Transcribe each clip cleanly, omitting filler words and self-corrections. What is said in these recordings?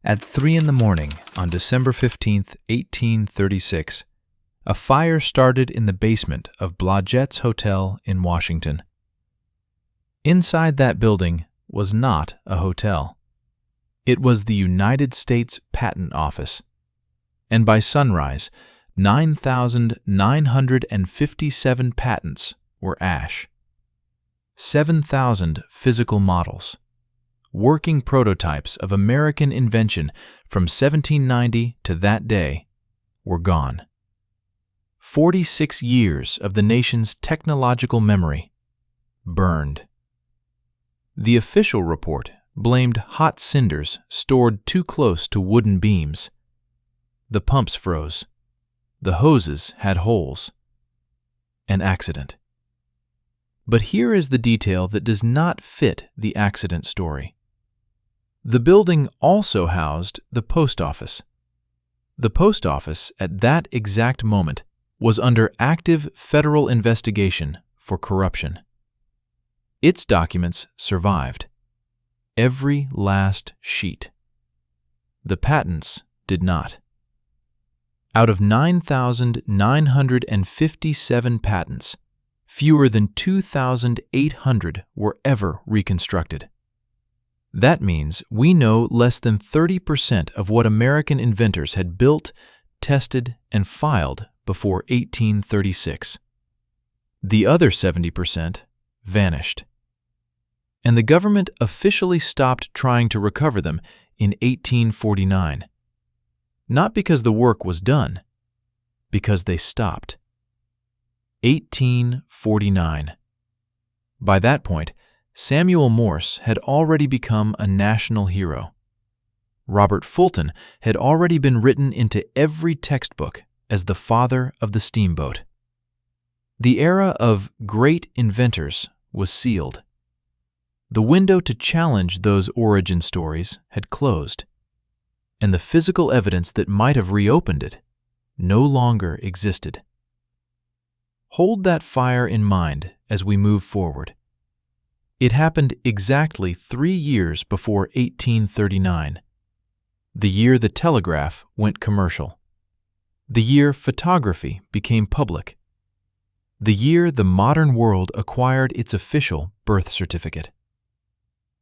At 3 in the morning on December 15, 1836, a fire started in the basement of Blodgett's Hotel in Washington. Inside that building was not a hotel. It was the United States Patent Office, and by sunrise, 9,957 patents were ash. 7,000 physical models, working prototypes of American invention from 1790 to that day, were gone. 46 years of the nation's technological memory burned. The official report blamed hot cinders stored too close to wooden beams. The pumps froze. The hoses had holes. An accident. But here is the detail that does not fit the accident story. The building also housed the post office. The post office, at that exact moment, was under active federal investigation for corruption. Its documents survived. Every last sheet. The patents did not. Out of 9,957 patents, fewer than 2,800 were ever reconstructed. That means we know less than 30% of what American inventors had built, tested, and filed before 1836. The other 70% vanished. And the government officially stopped trying to recover them in 1849. Not because the work was done, because they stopped. 1849. By that point, Samuel Morse had already become a national hero. Robert Fulton had already been written into every textbook as the father of the steamboat. The era of great inventors was sealed. The window to challenge those origin stories had closed, and the physical evidence that might have reopened it no longer existed. Hold that fire in mind as we move forward. It happened exactly 3 years before 1839, the year the telegraph went commercial, the year photography became public, the year the modern world acquired its official birth certificate.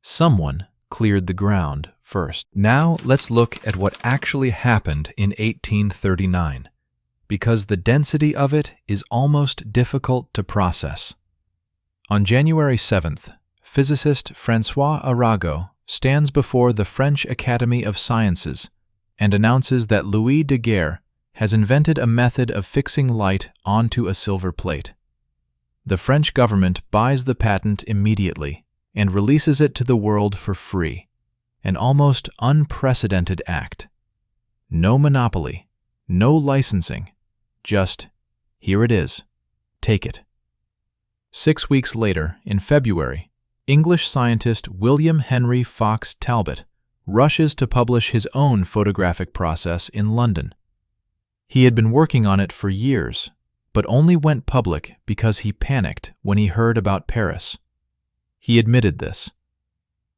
Someone cleared the ground first. Now let's look at what actually happened in 1839, because the density of it is almost difficult to process. On January 7th, physicist François Arago stands before the French Academy of Sciences and announces that Louis Daguerre has invented a method of fixing light onto a silver plate. The French government buys the patent immediately and releases it to the world for free, an almost unprecedented act. No monopoly, no licensing, just, here it is, take it. 6 weeks later, in February, English scientist William Henry Fox Talbot rushes to publish his own photographic process in London. He had been working on it for years, but only went public because he panicked when he heard about Paris. He admitted this.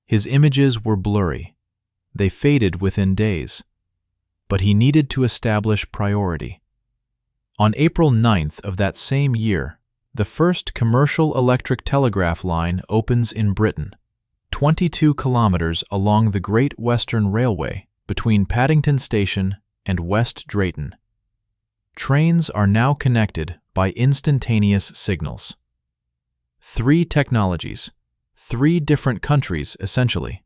His images were blurry. They faded within days. But he needed to establish priority. On April 9th of that same year, the first commercial electric telegraph line opens in Britain, 22 kilometers along the Great Western Railway between Paddington Station and West Drayton. Trains are now connected by instantaneous signals. 3 technologies, 3 different countries essentially,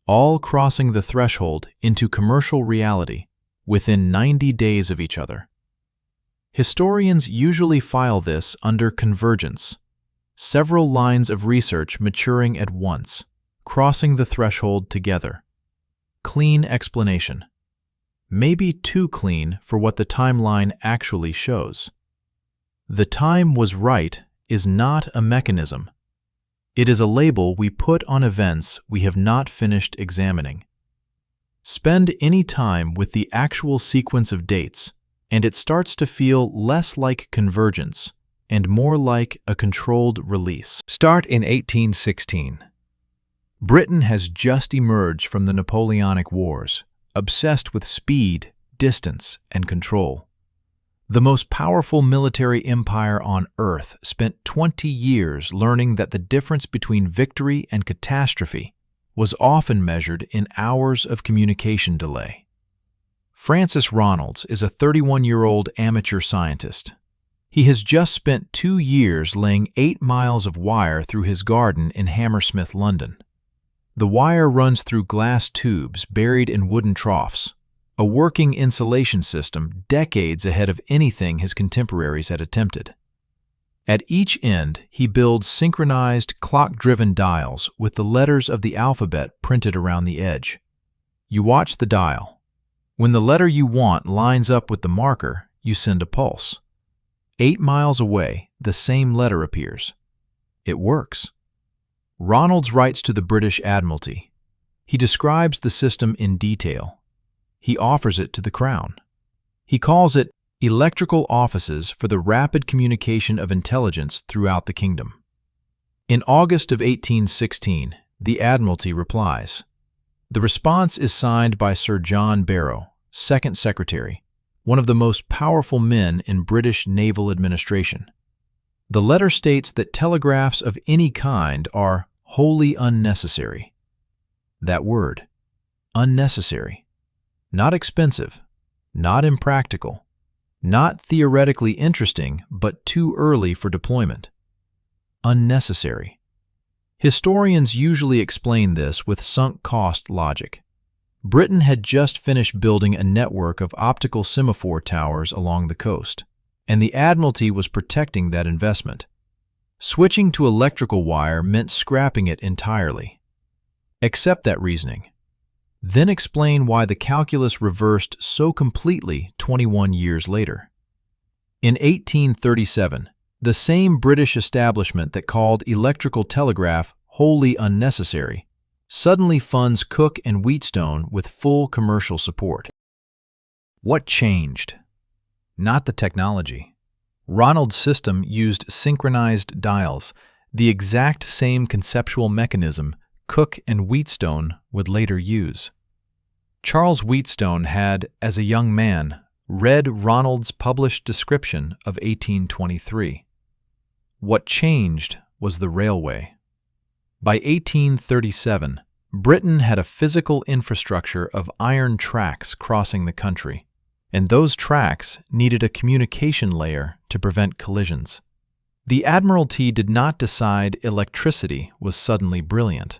all crossing the threshold into commercial reality within 90 days of each other. Historians usually file this under convergence, several lines of research maturing at once, crossing the threshold together. Clean explanation. Maybe too clean for what the timeline actually shows. The time was right is not a mechanism. It is a label we put on events we have not finished examining. Spend any time with the actual sequence of dates, and it starts to feel less like convergence and more like a controlled release. Start in 1816. Britain has just emerged from the Napoleonic Wars, obsessed with speed, distance, and control. The most powerful military empire on Earth spent 20 years learning that the difference between victory and catastrophe was often measured in hours of communication delay. Francis Ronalds is a 31-year-old amateur scientist. He has just spent 2 years laying 8 miles of wire through his garden in Hammersmith, London. The wire runs through glass tubes buried in wooden troughs, a working insulation system decades ahead of anything his contemporaries had attempted. At each end, he builds synchronized, clock-driven dials with the letters of the alphabet printed around the edge. You watch the dial. When the letter you want lines up with the marker, you send a pulse. 8 miles away, the same letter appears. It works. Ronalds writes to the British Admiralty. He describes the system in detail. He offers it to the Crown. He calls it electrical offices for the rapid communication of intelligence throughout the kingdom. In August of 1816, the Admiralty replies. The response is signed by Sir John Barrow, Second Secretary, one of the most powerful men in British naval administration. The letter states that telegraphs of any kind are wholly unnecessary. That word, unnecessary. Not expensive, not impractical, not theoretically interesting, but too early for deployment. Unnecessary. Historians usually explain this with sunk cost logic. Britain had just finished building a network of optical semaphore towers along the coast, and the Admiralty was protecting that investment. Switching to electrical wire meant scrapping it entirely. Accept that reasoning. Then explain why the calculus reversed so completely 21 years later. In 1837, the same British establishment that called electrical telegraph wholly unnecessary suddenly funds Cook and Wheatstone with full commercial support. What changed? Not the technology. Ronald's system used synchronized dials, the exact same conceptual mechanism Cook and Wheatstone would later use. Charles Wheatstone had, as a young man, read Ronald's published description of 1823. What changed was the railway. By 1837, Britain had a physical infrastructure of iron tracks crossing the country, and those tracks needed a communication layer to prevent collisions. The Admiralty did not decide electricity was suddenly brilliant.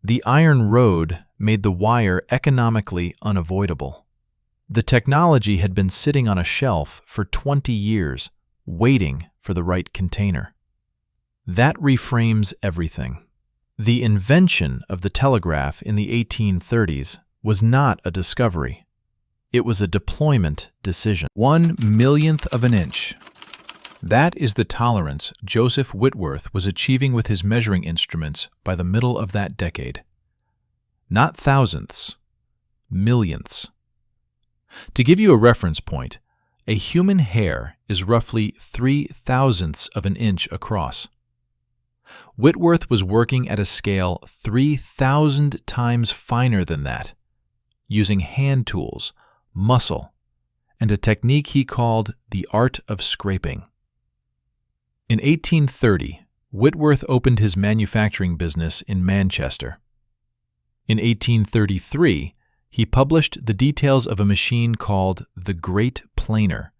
The iron road made the wire economically unavoidable. The technology had been sitting on a shelf for 20 years, waiting for the right container. That reframes everything. The invention of the telegraph in the 1830s was not a discovery. It was a deployment decision. 1/1,000,000th of an inch. That is the tolerance Joseph Whitworth was achieving with his measuring instruments by the middle of that decade. Not thousandths, millionths. To give you a reference point, a human hair is roughly 3/1000ths of an inch across. Whitworth was working at a scale 3,000 times finer than that, using hand tools, muscle, and a technique he called the art of scraping. In 1830, Whitworth opened his manufacturing business in Manchester. In 1833, he published the details of a machine called the Great Planer,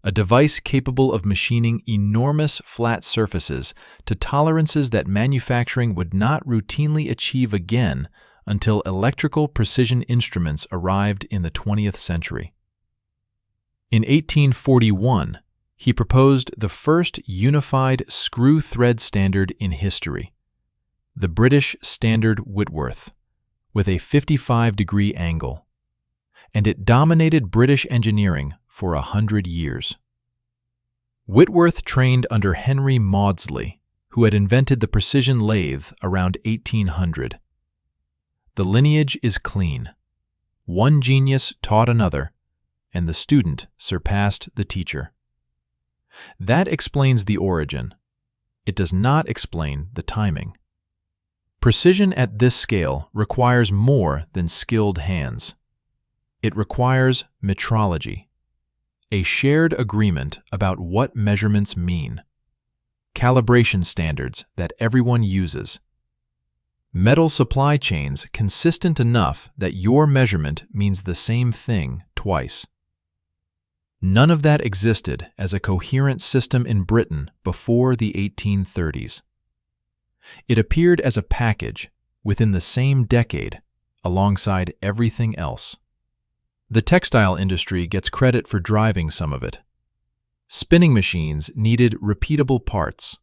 a device capable of machining enormous flat surfaces to tolerances that manufacturing would not routinely achieve again until electrical precision instruments arrived in the 20th century. In 1841, he proposed the first unified screw thread standard in history, the British Standard Whitworth, with a 55-degree angle, and it dominated British engineering for 100 years. Whitworth trained under Henry Maudslay, who had invented the precision lathe around 1800. The lineage is clean. One genius taught another, and the student surpassed the teacher. That explains the origin. It does not explain the timing. Precision at this scale requires more than skilled hands. It requires metrology, a shared agreement about what measurements mean, calibration standards that everyone uses, metal supply chains consistent enough that your measurement means the same thing twice. None of that existed as a coherent system in Britain before the 1830s. It appeared as a package within the same decade alongside everything else. The textile industry gets credit for driving some of it. Spinning machines needed repeatable parts.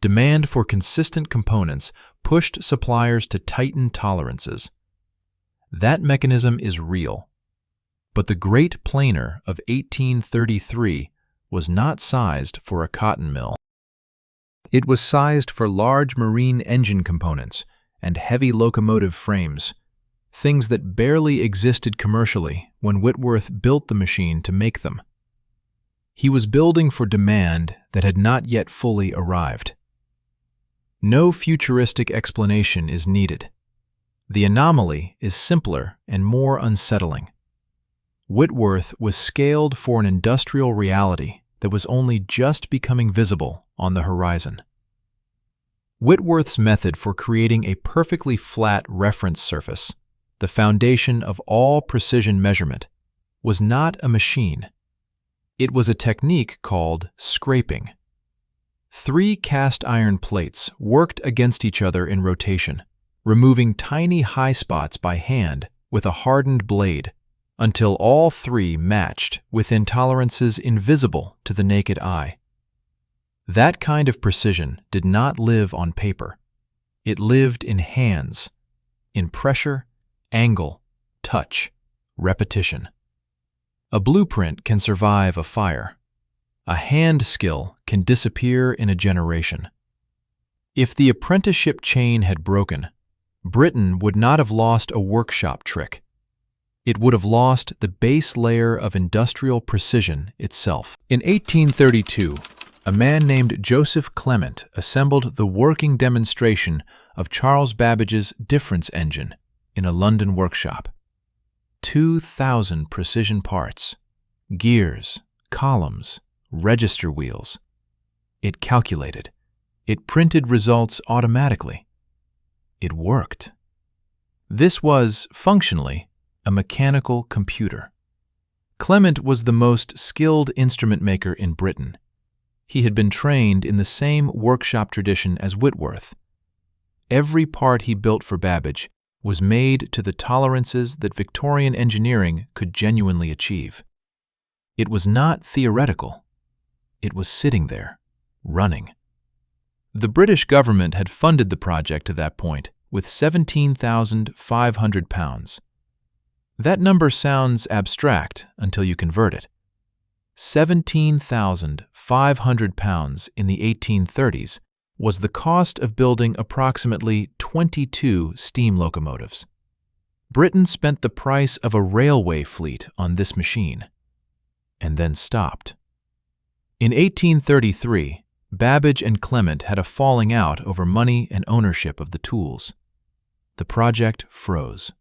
Demand for consistent components pushed suppliers to tighten tolerances. That mechanism is real. But the Great Planer of 1833 was not sized for a cotton mill. It was sized for large marine engine components and heavy locomotive frames, things that barely existed commercially when Whitworth built the machine to make them. He was building for demand that had not yet fully arrived. No futuristic explanation is needed. The anomaly is simpler and more unsettling. Whitworth was scaled for an industrial reality that was only just becoming visible on the horizon. Whitworth's method for creating a perfectly flat reference surface, the foundation of all precision measurement, was not a machine. It was a technique called scraping. 3 cast iron plates worked against each other in rotation, removing tiny high spots by hand with a hardened blade, until all 3 matched within tolerances invisible to the naked eye. That kind of precision did not live on paper. It lived in hands, in pressure, angle, touch, repetition. A blueprint can survive a fire. A hand skill can disappear in a generation. If the apprenticeship chain had broken, Britain would not have lost a workshop trick. It would have lost the base layer of industrial precision itself. In 1832, a man named Joseph Clement assembled the working demonstration of Charles Babbage's difference engine in a London workshop. 2,000 precision parts, gears, columns, register wheels. It calculated. It printed results automatically. It worked. This was, functionally, a mechanical computer. Clement was the most skilled instrument maker in Britain. He had been trained in the same workshop tradition as Whitworth. Every part he built for Babbage was made to the tolerances that Victorian engineering could genuinely achieve. It was not theoretical. It was sitting there, running. The British government had funded the project to that point with £17,500. That number sounds abstract until you convert it. £17,500 in the 1830s was the cost of building approximately 22 steam locomotives. Britain spent the price of a railway fleet on this machine, and then stopped. In 1833, Babbage and Clement had a falling out over money and ownership of the tools. The project froze.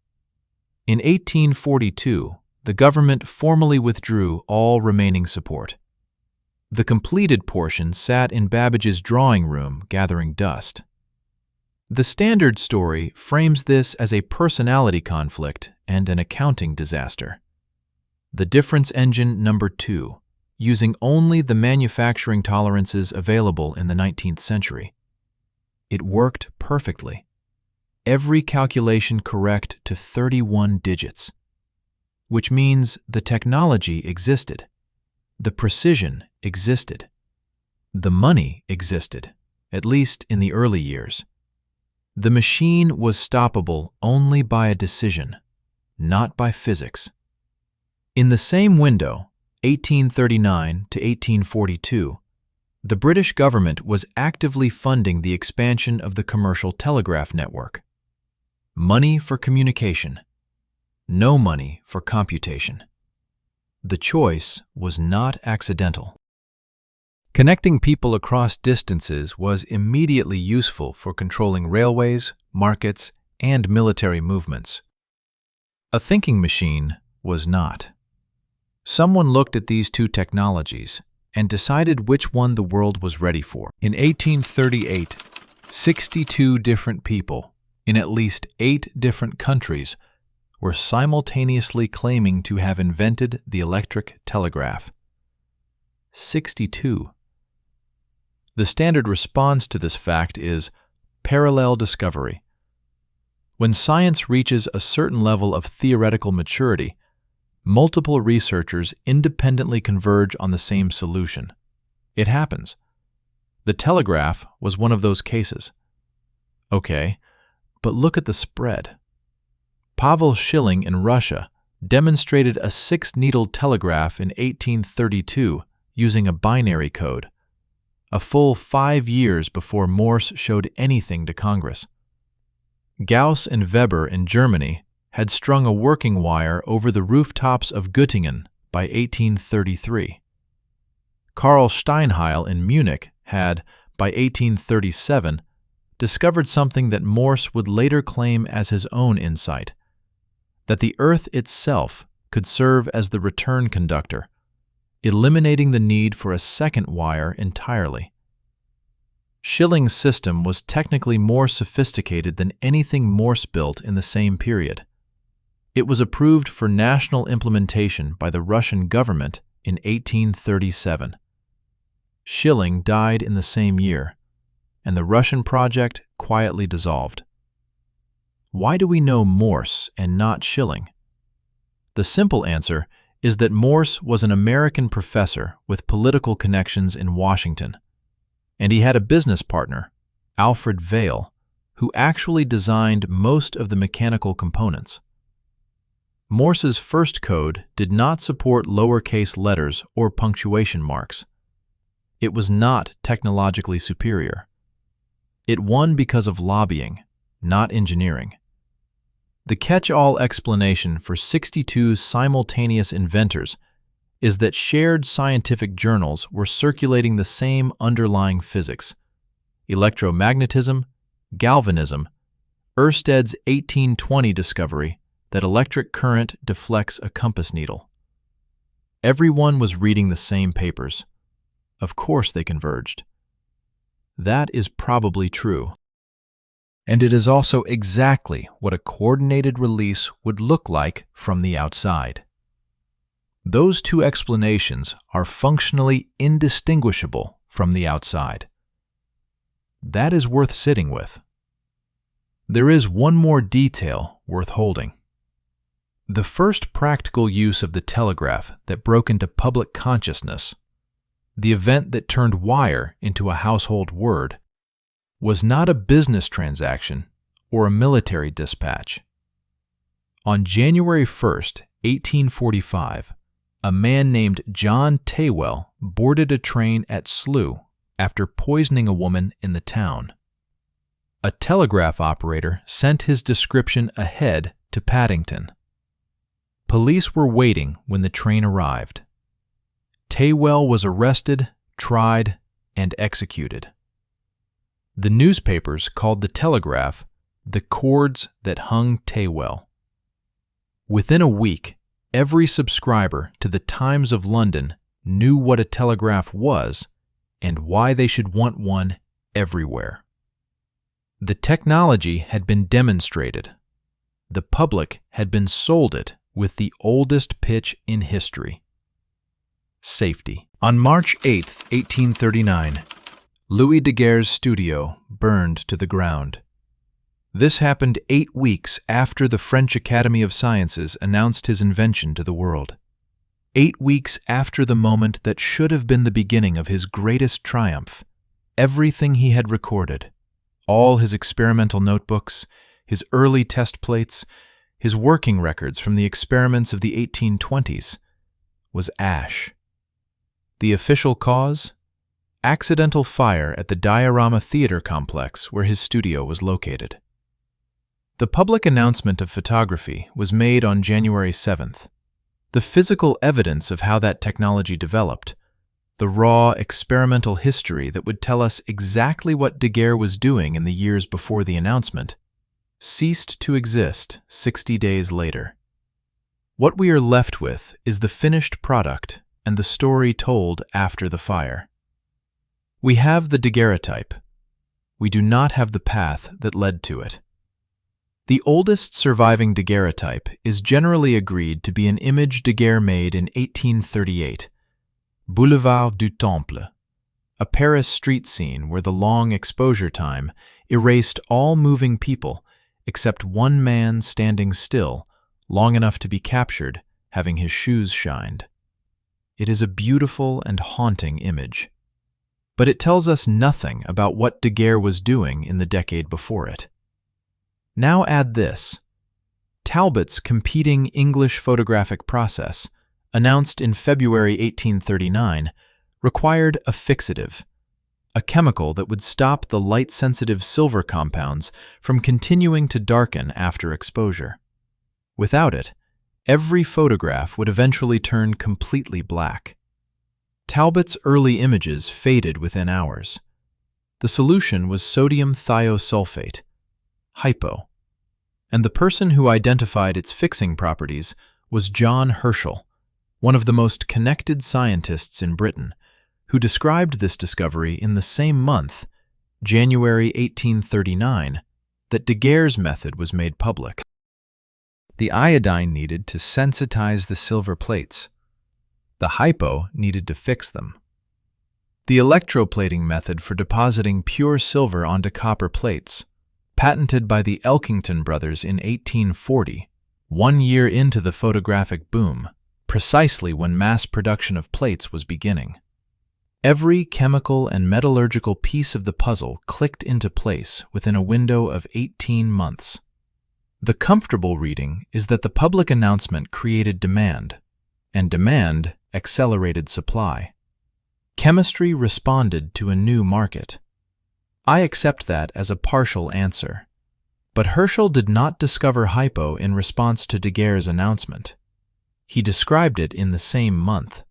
In 1842, the government formally withdrew all remaining support. The completed portion sat in Babbage's drawing room gathering dust. The Standard story frames this as a personality conflict and an accounting disaster. The difference engine number 2, using only the manufacturing tolerances available in the 19th century. It worked perfectly. Every calculation correct to 31 digits, which means the technology existed, the precision existed, the money existed, at least in the early years. The machine was stoppable only by a decision, not by physics. In the same window, 1839 to 1842, the British government was actively funding the expansion of the commercial telegraph network. Money for communication, no money for computation. The choice was not accidental. Connecting people across distances was immediately useful for controlling railways, markets, and military movements. A thinking machine was not. Someone looked at these two technologies and decided which one the world was ready for. In 1838, 62 different people in at least 8 different countries were simultaneously claiming to have invented the electric telegraph. 62. The standard response to this fact is parallel discovery. When science reaches a certain level of theoretical maturity, multiple researchers independently converge on the same solution. It happens. The telegraph was one of those cases. Okay, but look at the spread. Pavel Schilling in Russia demonstrated a 6-needle telegraph in 1832 using a binary code, a full 5 years before Morse showed anything to Congress. Gauss and Weber in Germany had strung a working wire over the rooftops of Göttingen by 1833. Karl Steinheil in Munich had, by 1837, discovered something that Morse would later claim as his own insight, that the Earth itself could serve as the return conductor, eliminating the need for a second wire entirely. Schilling's system was technically more sophisticated than anything Morse built in the same period. It was approved for national implementation by the Russian government in 1837. Schilling died in the same year, and the Russian project quietly dissolved. Why do we know Morse and not Schilling? The simple answer is that Morse was an American professor with political connections in Washington, and he had a business partner, Alfred Vail, who actually designed most of the mechanical components. Morse's first code did not support lowercase letters or punctuation marks. It was not technologically superior. It won because of lobbying, not engineering. The catch-all explanation for 62 simultaneous inventors is that shared scientific journals were circulating the same underlying physics: electromagnetism, galvanism, Ørsted's 1820 discovery that electric current deflects a compass needle. Everyone was reading the same papers. Of course they converged. That is probably true. And it is also exactly what a coordinated release would look like from the outside. Those two explanations are functionally indistinguishable from the outside. That is worth sitting with. There is one more detail worth holding. The first practical use of the telegraph that broke into public consciousness, the event that turned wire into a household word, was not a business transaction or a military dispatch. On January 1st, 1845, a man named John Taywell boarded a train at Slough after poisoning a woman in the town. A telegraph operator sent his description ahead to Paddington. Police were waiting when the train arrived. Taywell was arrested, tried, and executed. The newspapers called the telegraph the cords that hung Taywell. Within a week, every subscriber to the Times of London knew what a telegraph was and why they should want one everywhere. The technology had been demonstrated. The public had been sold it with the oldest pitch in history: safety. On March 8, 1839, Louis Daguerre's studio burned to the ground. This happened 8 weeks after the French Academy of Sciences announced his invention to the world. 8 weeks after the moment that should have been the beginning of his greatest triumph. Everything he had recorded, all his experimental notebooks, his early test plates, his working records from the experiments of the 1820s, was ash. The official cause? Accidental fire at the Diorama Theater complex where his studio was located. The public announcement of photography was made on January 7th. The physical evidence of how that technology developed, the raw experimental history that would tell us exactly what Daguerre was doing in the years before the announcement, ceased to exist 60 days later. What we are left with is the finished product and the story told after the fire. We have the daguerreotype. We do not have the path that led to it. The oldest surviving daguerreotype is generally agreed to be an image daguerre made in 1838, Boulevard du Temple, a Paris street scene where the long exposure time erased all moving people except one man standing still long enough to be captured, having his shoes shined. It is a beautiful and haunting image, but it tells us nothing about what Daguerre was doing in the decade before it. Now add this. Talbot's competing English photographic process, announced in February 1839, required a fixative, a chemical that would stop the light-sensitive silver compounds from continuing to darken after exposure. Without it, every photograph would eventually turn completely black. Talbot's early images faded within hours. The solution was sodium thiosulfate, hypo, and the person who identified its fixing properties was John Herschel, one of the most connected scientists in Britain, who described this discovery in the same month, January 1839, that Daguerre's method was made public. The iodine needed to sensitize the silver plates. The hypo needed to fix them. The electroplating method for depositing pure silver onto copper plates, patented by the Elkington brothers in 1840, 1 year into the photographic boom, precisely when mass production of plates was beginning. Every chemical and metallurgical piece of the puzzle clicked into place within a window of 18 months. The comfortable reading is that the public announcement created demand, and demand accelerated supply. Chemistry responded to a new market. I accept that as a partial answer. But Herschel did not discover hypo in response to Daguerre's announcement. He described it in the same month.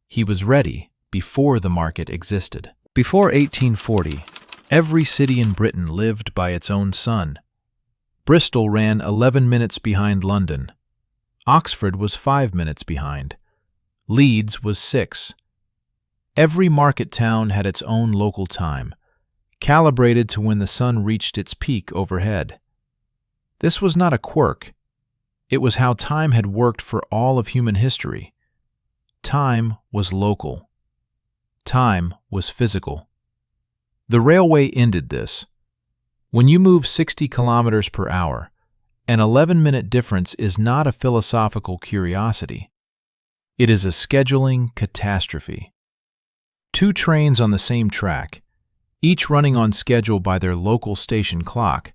He was ready before the market existed. Before 1840, every city in Britain lived by its own sun. Bristol ran 11 minutes behind London. Oxford was 5 minutes behind. Leeds was 6. Every market town had its own local time, calibrated to when the sun reached its peak overhead. This was not a quirk. It was how time had worked for all of human history. Time was local. Time was physical. The railway ended this. When you move 60 kilometers per hour, an 11-minute difference is not a philosophical curiosity. It is a scheduling catastrophe. 2 trains on the same track, each running on schedule by their local station clock,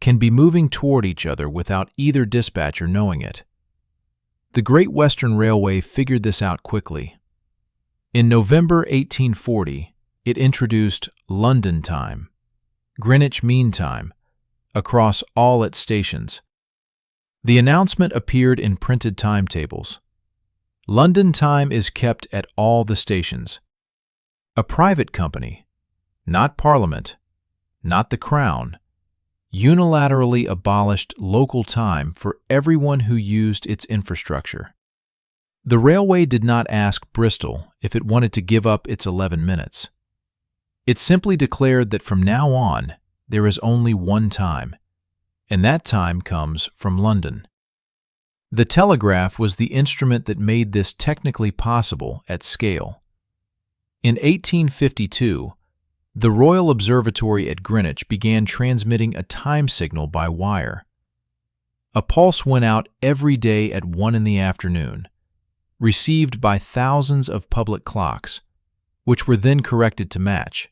can be moving toward each other without either dispatcher knowing it. The Great Western Railway figured this out quickly. In November 1840, it introduced London time, Greenwich Mean Time, across all its stations. The announcement appeared in printed timetables. London time is kept at all the stations. A private company, not Parliament, not the Crown, unilaterally abolished local time for everyone who used its infrastructure. The railway did not ask Bristol if it wanted to give up its 11 minutes. It simply declared that from now on, there is only one time, and that time comes from London. The telegraph was the instrument that made this technically possible at scale. In 1852, the Royal Observatory at Greenwich began transmitting a time signal by wire. A pulse went out every day at 1 in the afternoon, received by thousands of public clocks, which were then corrected to match.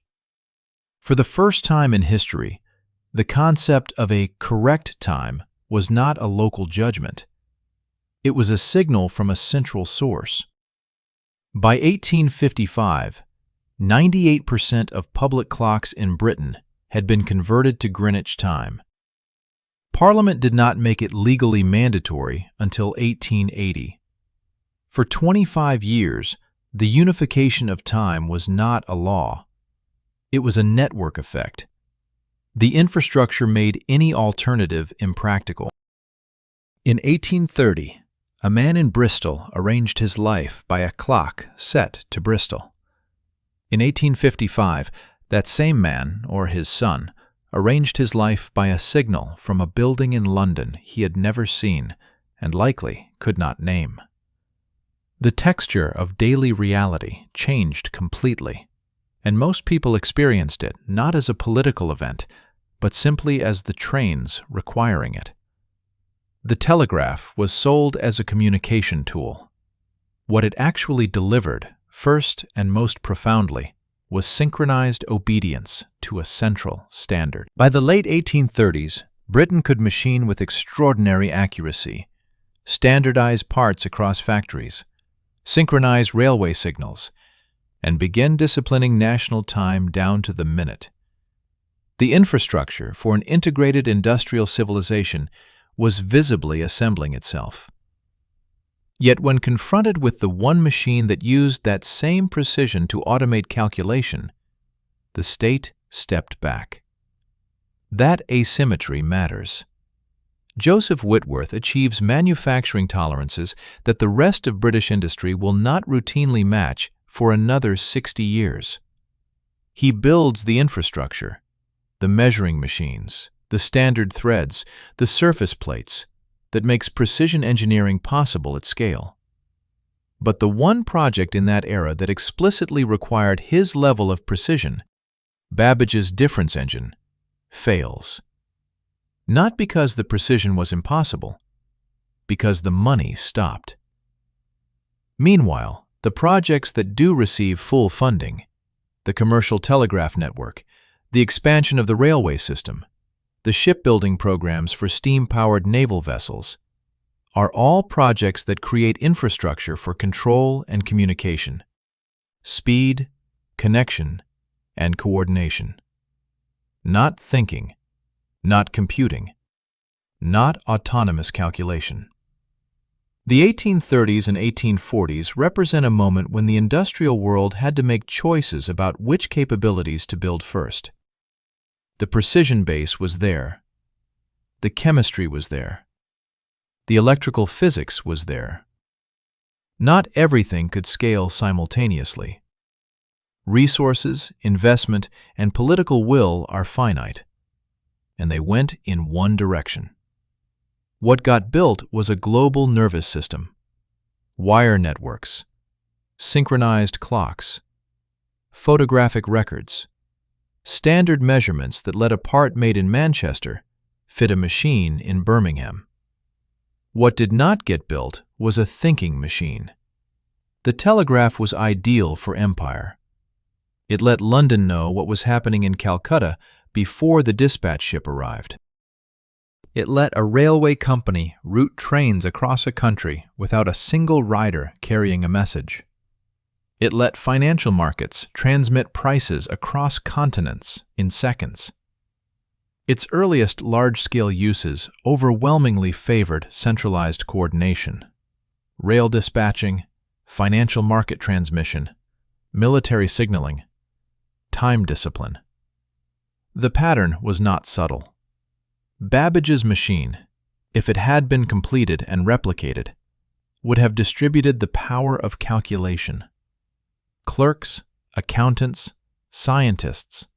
For the first time in history, the concept of a correct time was not a local judgment. It was a signal from a central source. By 1855, 98% of public clocks in Britain had been converted to Greenwich time. Parliament did not make it legally mandatory until 1880. For 25 years, the unification of time was not a law. It was a network effect. The infrastructure made any alternative impractical. In 1830, A man in Bristol arranged his life by a clock set to Bristol. In 1855, that same man, or his son, arranged his life by a signal from a building in London he had never seen and likely could not name. The texture of daily reality changed completely, and most people experienced it not as a political event, but simply as the trains requiring it. The telegraph was sold as a communication tool. What it actually delivered, first and most profoundly, was synchronized obedience to a central standard. By the late 1830s, Britain could machine with extraordinary accuracy, standardize parts across factories, synchronize railway signals, and begin disciplining national time down to the minute. The infrastructure for an integrated industrial civilization was visibly assembling itself. Yet when confronted with the one machine that used that same precision to automate calculation, the state stepped back. That asymmetry matters. Joseph Whitworth achieves manufacturing tolerances that the rest of British industry will not routinely match for another 60 years. He builds the infrastructure, the measuring machines, the standard threads, the surface plates, that makes precision engineering possible at scale. But the one project in that era that explicitly required his level of precision, Babbage's difference engine, fails. Not because the precision was impossible, because the money stopped. Meanwhile, the projects that do receive full funding, the commercial telegraph network, the expansion of the railway system, the shipbuilding programs for steam-powered naval vessels, are all projects that create infrastructure for control and communication, speed, connection, and coordination. Not thinking, not computing, not autonomous calculation. The 1830s and 1840s represent a moment when the industrial world had to make choices about which capabilities to build first. The precision base was there. The chemistry was there. The electrical physics was there. Not everything could scale simultaneously. Resources, investment, and political will are finite, and they went in one direction. What got built was a global nervous system, wire networks, synchronized clocks, photographic records, standard measurements that let a part made in Manchester fit a machine in Birmingham. What did not get built was a thinking machine. The telegraph was ideal for empire. It let London know what was happening in Calcutta before the dispatch ship arrived. It let a railway company route trains across a country without a single rider carrying a message. It let financial markets transmit prices across continents in seconds. Its earliest large-scale uses overwhelmingly favored centralized coordination, rail dispatching, financial market transmission, military signaling, time discipline. The pattern was not subtle. Babbage's machine, if it had been completed and replicated, would have distributed the power of calculation. Clerks, accountants, scientists,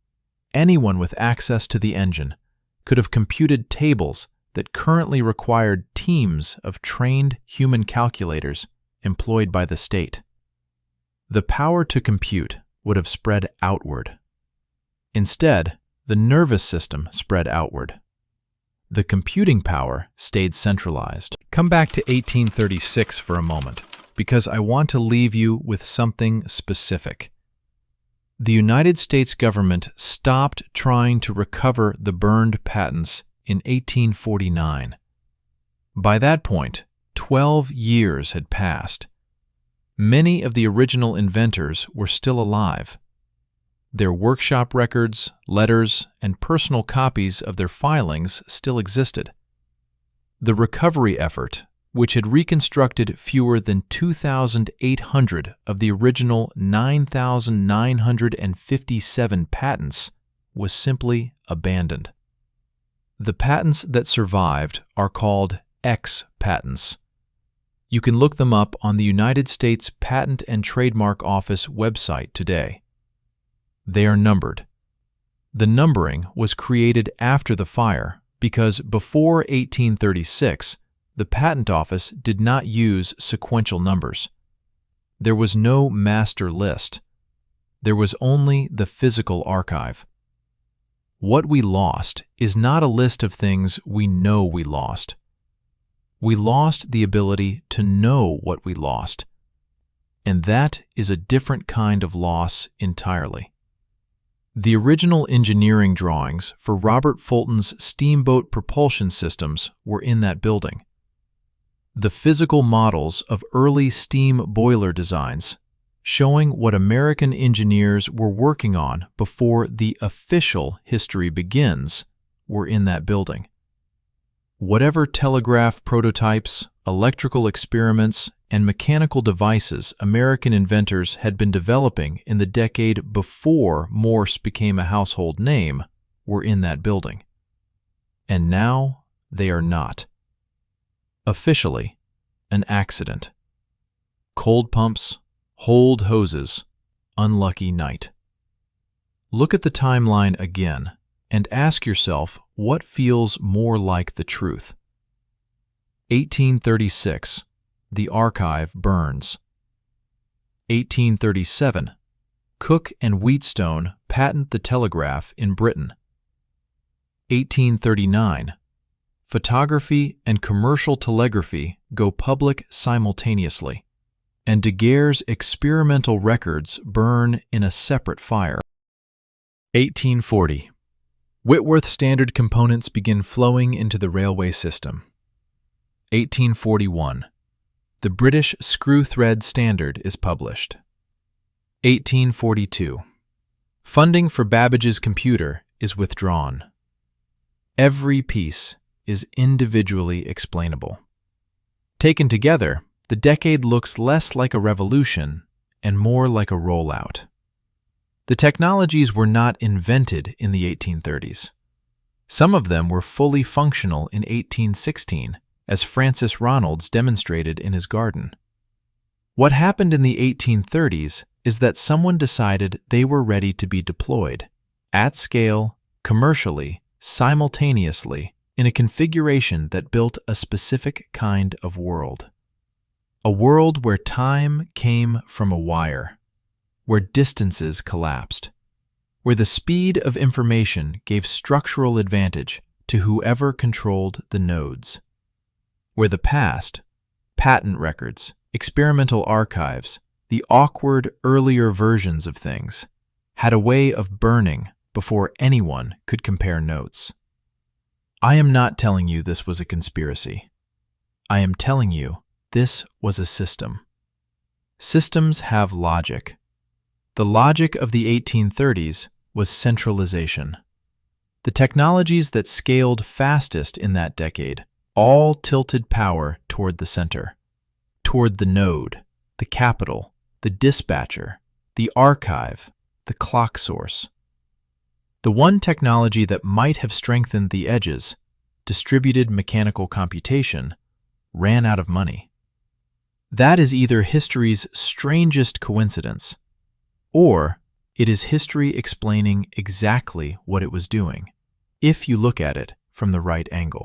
anyone with access to the engine could have computed tables that currently required teams of trained human calculators employed by the state. The power to compute would have spread outward. Instead, the nervous system spread outward. The computing power stayed centralized. Come back to 1836 for a moment, because I want to leave you with something specific. The United States government stopped trying to recover the burned patents in 1849. By that point, 12 years had passed. Many of the original inventors were still alive. Their workshop records, letters, and personal copies of their filings still existed. The recovery effort, which had reconstructed fewer than 2,800 of the original 9,957 patents, was simply abandoned. The patents that survived are called X patents. You can look them up on the United States Patent and Trademark Office website today. They are numbered. The numbering was created after the fire because before 1836, the Patent Office did not use sequential numbers. There was no master list. There was only the physical archive. What we lost is not a list of things we know we lost. We lost the ability to know what we lost. And that is a different kind of loss entirely. The original engineering drawings for Robert Fulton's steamboat propulsion systems were in that building. The physical models of early steam boiler designs, showing what American engineers were working on before the official history begins, were in that building. Whatever telegraph prototypes, electrical experiments, and mechanical devices American inventors had been developing in the decade before Morse became a household name were in that building. And now they are not. Officially, an accident. Cold pumps, hold hoses, unlucky night. Look at the timeline again and ask yourself what feels more like the truth. 1836, the archive burns. 1837, Cook and Wheatstone patent the telegraph in Britain. 1839, photography and commercial telegraphy go public simultaneously, and Daguerre's experimental records burn in a separate fire. 1840, Whitworth standard components begin flowing into the railway system. 1841, the British screw thread standard is published. 1842, funding for Babbage's computer is withdrawn. Every piece is individually explainable. Taken together, the decade looks less like a revolution and more like a rollout. The technologies were not invented in the 1830s. Some of them were fully functional in 1816, as Francis Ronalds demonstrated in his garden. What happened in the 1830s is that someone decided they were ready to be deployed, at scale, commercially, simultaneously, in a configuration that built a specific kind of world. A world where time came from a wire, where distances collapsed, where the speed of information gave structural advantage to whoever controlled the nodes, where the past, patent records, experimental archives, the awkward earlier versions of things, had a way of burning before anyone could compare notes. I am not telling you this was a conspiracy. I am telling you this was a system. Systems have logic. The logic of the 1830s was centralization. The technologies that scaled fastest in that decade all tilted power toward the center, toward the node, the capital, the dispatcher, the archive, the clock source. The one technology that might have strengthened the edges, distributed mechanical computation, ran out of money. That is either history's strangest coincidence, or it is history explaining exactly what it was doing, if you look at it from the right angle.